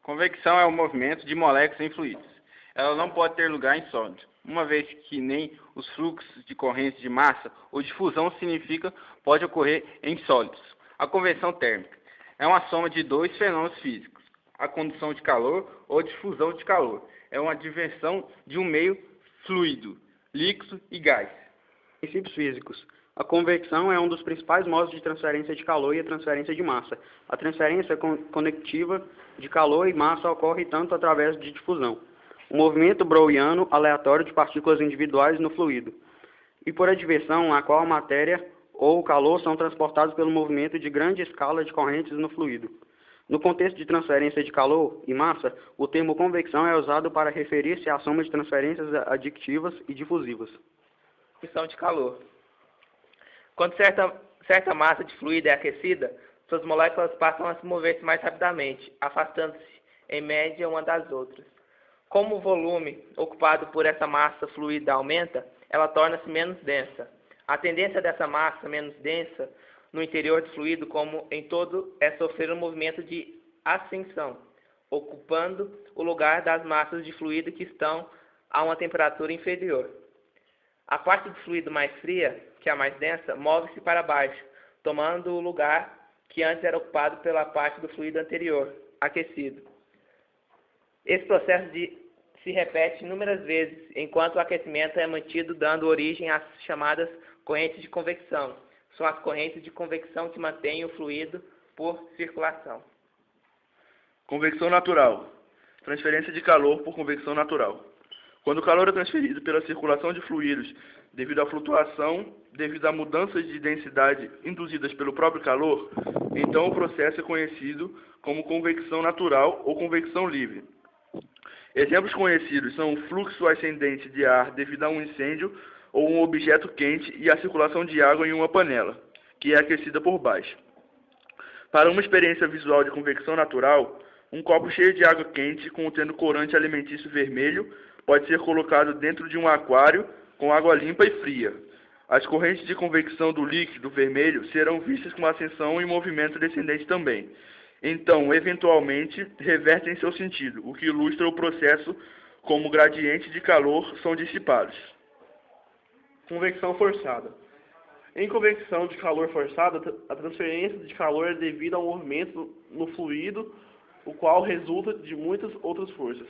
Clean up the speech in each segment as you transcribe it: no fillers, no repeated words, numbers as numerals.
Convecção é o movimento de moléculas em fluidos. Ela não pode ter lugar em sólidos, uma vez que nem os fluxos de corrente de massa ou difusão significa pode ocorrer em sólidos. A convecção térmica é uma soma de dois fenômenos físicos, a condução de calor ou difusão de calor. É uma diversão de um meio fluido, líquido e gás. Princípios físicos. A convecção é um dos principais modos de transferência de calor e a transferência de massa. A transferência conectiva de calor e massa ocorre tanto através de difusão, o movimento browniano aleatório de partículas individuais no fluido, e por adversão, na qual a matéria ou o calor são transportados pelo movimento de grande escala de correntes no fluido. No contexto de transferência de calor e massa, o termo convecção é usado para referir-se à soma de transferências additivas e difusivas. Transmissão de calor. Quando certa massa de fluido é aquecida, suas moléculas passam a se mover mais rapidamente, afastando-se, em média, uma das outras. Como o volume ocupado por essa massa fluida aumenta, ela torna-se menos densa. A tendência dessa massa menos densa no interior do fluido, como em todo, é sofrer um movimento de ascensão, ocupando o lugar das massas de fluido que estão a uma temperatura inferior. A parte do fluido mais fria, que é a mais densa, move-se para baixo, tomando o lugar que antes era ocupado pela parte do fluido anterior, aquecido. Esse processo se repete inúmeras vezes, enquanto o aquecimento é mantido, dando origem às chamadas correntes de convecção. São as correntes de convecção que mantêm o fluido por circulação. Convecção natural. Transferência de calor por convecção natural. Quando o calor é transferido pela circulação de fluidos devido à flutuação, devido a mudanças de densidade induzidas pelo próprio calor, então o processo é conhecido como convecção natural ou convecção livre. Exemplos conhecidos são o fluxo ascendente de ar devido a um incêndio ou um objeto quente e a circulação de água em uma panela, que é aquecida por baixo. Para uma experiência visual de convecção natural, um copo cheio de água quente contendo corante alimentício vermelho pode ser colocado dentro de um aquário com água limpa e fria. As correntes de convecção do líquido vermelho serão vistas com ascensão e movimento descendente também. Então, eventualmente, revertem seu sentido, o que ilustra o processo como gradientes de calor são dissipados. Convecção forçada. Em convecção de calor forçada, a transferência de calor é devida ao movimento no fluido, o qual resulta de muitas outras forças,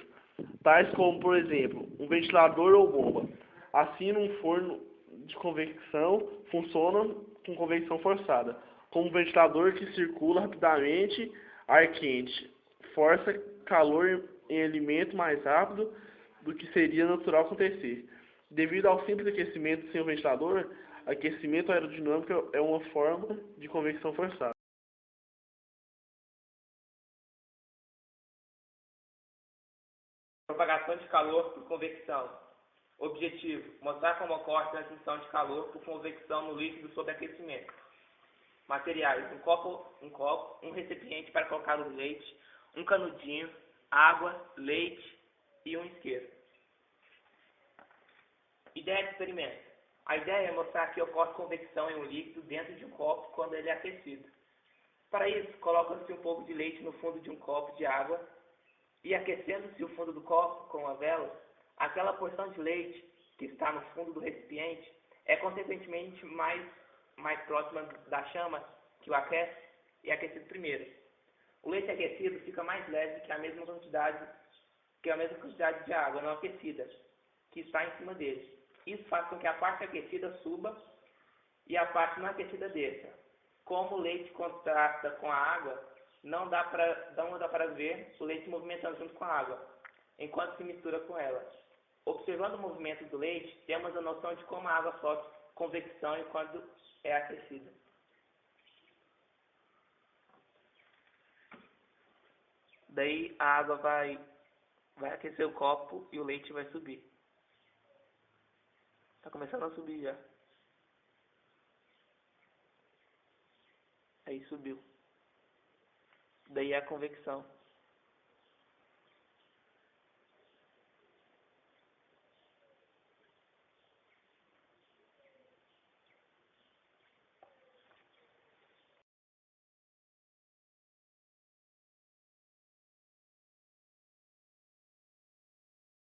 tais como, por exemplo, um ventilador ou bomba. Assim, um forno de convecção funciona com convecção forçada, como um ventilador que circula rapidamente ar quente, força calor em alimento mais rápido do que seria natural acontecer. Devido ao simples aquecimento sem o ventilador, aquecimento aerodinâmico é uma forma de convecção forçada. Propagação de calor por convecção. Objetivo: mostrar como ocorre a transmissão de calor por convecção no líquido sob aquecimento. Materiais: um recipiente para colocar o leite, um canudinho, água, leite e um isqueiro. Ideia de experimento. A ideia é mostrar que ocorre convecção em um líquido dentro de um copo quando ele é aquecido. Para isso, coloca-se um pouco de leite no fundo de um copo de água e, aquecendo-se o fundo do copo com uma vela, aquela porção de leite que está no fundo do recipiente é consequentemente mais próxima da chama que o aquece e é aquecido primeiro. O leite aquecido fica mais leve que a mesma quantidade de água não aquecida que está em cima dele. Isso faz com que a parte aquecida suba e a parte não aquecida desça. Como o leite contrasta com a água, não dá para ver o leite movimentando junto com a água, enquanto se mistura com ela. Observando o movimento do leite, temos a noção de como a água sofre convecção enquanto é aquecida. Daí a água vai aquecer o copo e o leite vai subir. Está começando a subir já. Aí subiu. Daí é a convecção.